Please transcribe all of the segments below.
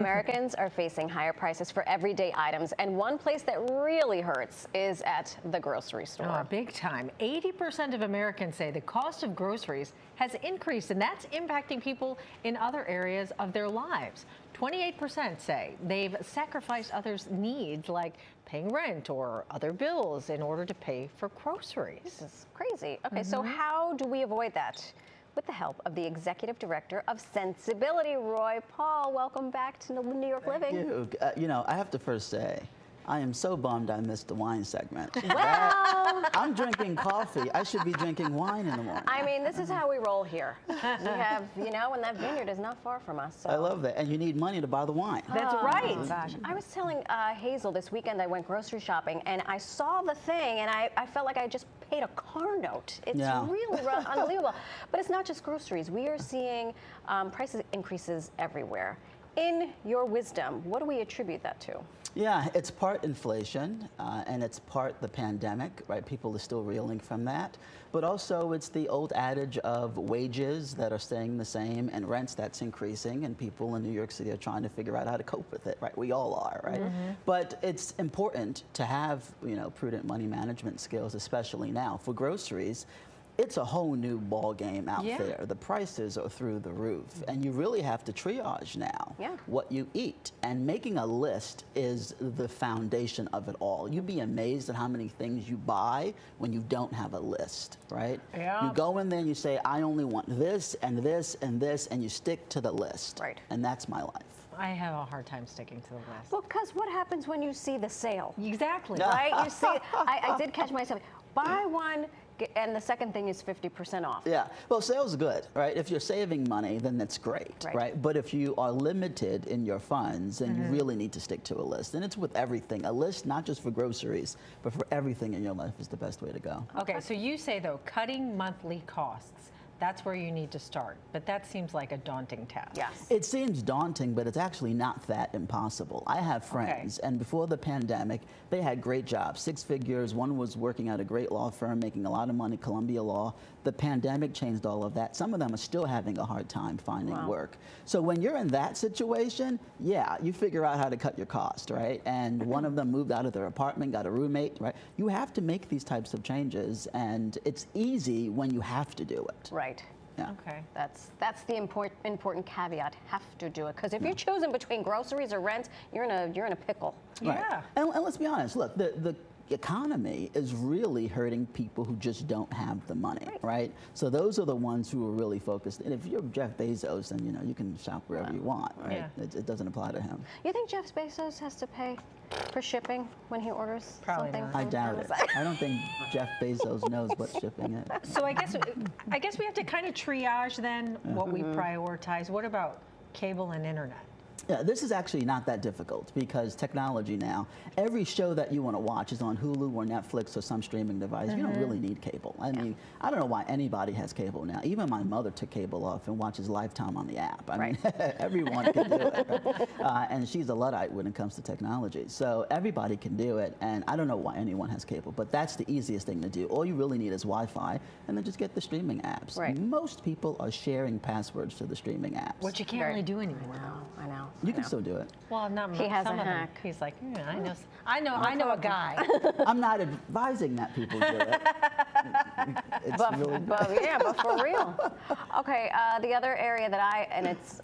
Americans are facing higher prices for everyday items, and one place that really hurts is at the grocery store. Oh, big time. 80% of Americans say the cost of groceries has increased, and that's impacting people in other areas of their lives. 28% say they've sacrificed others' needs, like paying rent or other bills, in order to pay for groceries. This is crazy. Okay, so how do we avoid that? With the help of the Executive Director of Sensibility, Roy Paul. Welcome back to New York Living. Thank you. You know, I have to first say, I am so bummed I missed the wine segment. Well, I'm drinking coffee. I should be drinking wine in the morning. I mean, this is how we roll here. We have, you know, and that vineyard is not far from us. So. I love that. And you need money to buy the wine. That's right. Gosh, I was telling Hazel this weekend I went grocery shopping, and I saw the thing, and I felt like I just paid a car note. It's really unbelievable. But it's not just groceries. We are seeing price increases everywhere. In your wisdom, what do we attribute that to? Yeah, it's part inflation, and it's part the pandemic, right? People are still reeling from that. But also it's the old adage of wages that are staying the same and rents that's increasing, and people in New York City are trying to figure out how to cope with it, right? We all are, right? But it's important to have, you know, prudent money management skills, especially now. For groceries, it's a whole new ball game out there. The prices are through the roof, and you really have to triage now what you eat. And making a list is the foundation of it all. You'd be amazed at how many things you buy when you don't have a list, right? You go in there and you say, I only want this and this and this, and you stick to the list. Right. And that's my life. I have a hard time sticking to the list. Well, because what happens when you see the sale? Exactly. Right? You see, I did catch myself. Buy one, and the second thing is 50% off. Yeah, well, sales is good, right? If you're saving money, then that's great, right? But if you are limited in your funds, then you really need to stick to a list. And it's with everything. A list, not just for groceries, but for everything in your life is the best way to go. Okay, so you say, though, cutting monthly costs. That's where you need to start. But that seems like a daunting task. Yes. It seems daunting, but it's actually not that impossible. I have friends, and before the pandemic, they had great jobs, 6 figures. One was working at a great law firm, making a lot of money, Columbia Law. The pandemic changed all of that. Some of them are still having a hard time finding work. So when you're in that situation, yeah, you figure out how to cut your cost, right? And one of them moved out of their apartment, got a roommate, right? You have to make these types of changes, and it's easy when you have to do it. Right. Yeah. Okay. That's the important caveat. Have to do it, because if you're choosing between groceries or rent, you're in a pickle. Right. Yeah. And let's be honest. Look, the economy is really hurting people who just don't have the money, right? So those are the ones who are really focused. And if you're Jeff Bezos, then you know you can shop wherever you want, right? It doesn't apply to him. You think Jeff Bezos has to pay for shipping when he orders something? Not. I doubt it. I don't think Jeff Bezos knows what shipping is. So I guess we have to kind of triage then what we prioritize. What about cable and internet? Yeah, this is actually not that difficult because technology now, every show that you want to watch is on Hulu or Netflix or some streaming device. You don't really need cable. I mean, I don't know why anybody has cable now. Even my mother took cable off and watches Lifetime on the app. I mean, everyone can do it. Right? And she's a Luddite when it comes to technology. So everybody can do it, and I don't know why anyone has cable, but that's the easiest thing to do. All you really need is Wi-Fi, and then just get the streaming apps. Right. Most people are sharing passwords to the streaming apps. Which you can't really do anymore. I know. You can still do it. Well, not He has some a of them. hack. He's like, I know a guy. I'm not advising that people do it. But for real. Okay, the other area that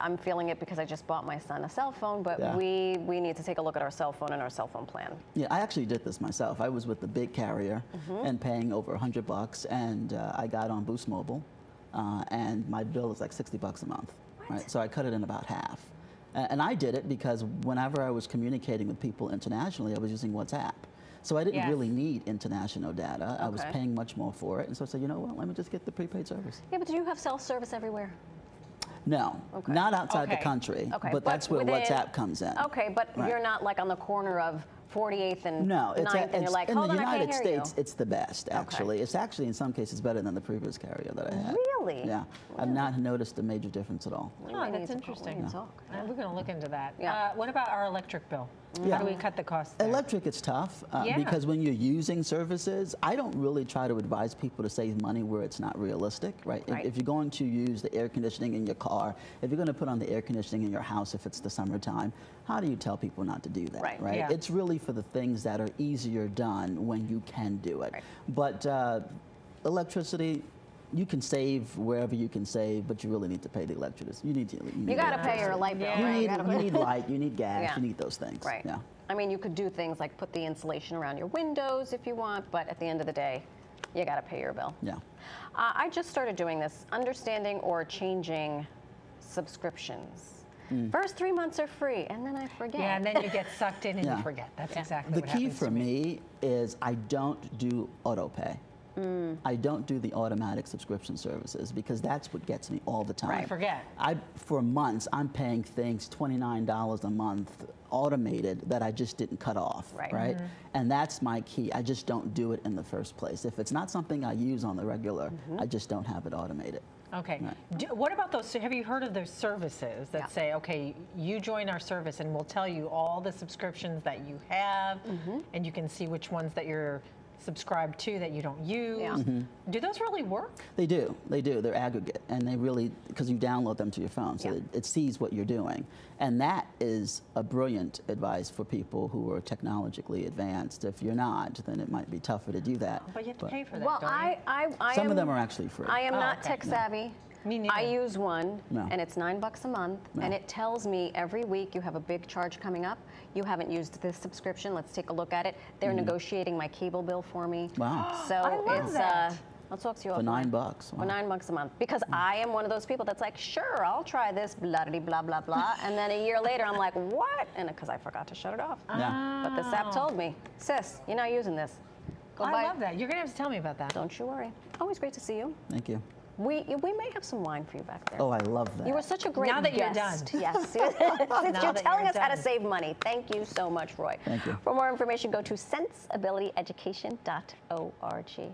I'm feeling it because I just bought my son a cell phone, but we need to take a look at our cell phone and our cell phone plan. Yeah, I actually did this myself. I was with the big carrier and paying over $100, and I got on Boost Mobile, and my bill is like $60 a month. Right? So I cut it in about half. And I did it because whenever I was communicating with people internationally, I was using WhatsApp. So I didn't really need international data. I was paying much more for it. And so I said, you know what, let me just get the prepaid service. Yeah, but do you have cell service everywhere? No, not outside the country. But that's where WhatsApp comes in. Okay, but you're not like on the corner of 48th and No, 9th, and you're like, in hold the on, I United can't hear States, you. it's the best, actually. It's actually, in some cases, better than the previous carrier that I had. Really? Yeah. I've not noticed a major difference at all. We Oh, need that's to talk. interesting. We need to talk. We're going to look into that. Yeah. What about our electric bill? Yeah. How do we cut the cost there? Electric, it's tough Yeah. because when you're using services, I don't really try to advise people to save money where it's not realistic, right? Right. If you're going to use the air conditioning in your car, if you're going to put on the air conditioning in your house if it's the summertime, how do you tell people not to do that, Right. Yeah. It's really for the things that are easier done when you can do it. Right. But electricity, you can save wherever you can save, but you really need to pay the electricity. You got to pay your light bill, Yeah. right? You gotta- need light, you need gas, Yeah. you need those things. Right. Yeah. I mean, you could do things like put the insulation around your windows if you want, but at the end of the day, you got to pay your bill. Yeah. I just started doing this, understanding or changing subscriptions. First 3 months are free, and then I forget. Yeah, and then you get sucked in and Yeah. you forget. That's exactly The what key happens for to me is I don't do auto pay. I don't do the automatic subscription services because that's what gets me all the time. Right. Forget. For months, I'm paying things $29 a month automated that I just didn't cut off. Right. And that's my key. I just don't do it in the first place. If it's not something I use on the regular, I just don't have it automated. Okay. Right. What about those? Have you heard of those services that Yeah. say, okay, you join our service and we'll tell you all the subscriptions that you have, and you can see which ones that you're subscribed to that you don't use. Yeah. Do those really work? They do. They do. They're aggregate, and they really, because you download them to your phone, so Yeah. it sees what you're doing. And that is a brilliant advice for people who are technologically advanced. If you're not, then it might be tougher to do that. But you have to pay for that, Well, don't you? I Some am, of them are actually free. I am Oh, not okay. tech savvy. Me neither. I use one, No. and it's $9 a month, and it tells me every week you have a big charge coming up. You haven't used this subscription. Let's take a look at it. They're negotiating my cable bill for me. Wow. So I love it's that. I'll talk to you For offline. $9. For Wow. $9 a month, because I am one of those people that's like, sure, I'll try this, blah blah blah blah, and then a year later I'm like, what? And because I forgot to shut it off. Yeah. But this app told me, sis, you're not using this. Go I buy. love that. You're going to have to tell me about that. Don't you worry. Always great to see you. Thank you. We may have some wine for you back there. Oh, I love that. You were such a great Now that you're guest. done. Yes. Since Now you're that telling you're us how to done. save money. Thank you so much, Roy. Thank you. For more information, go to sensibilityeducation.org.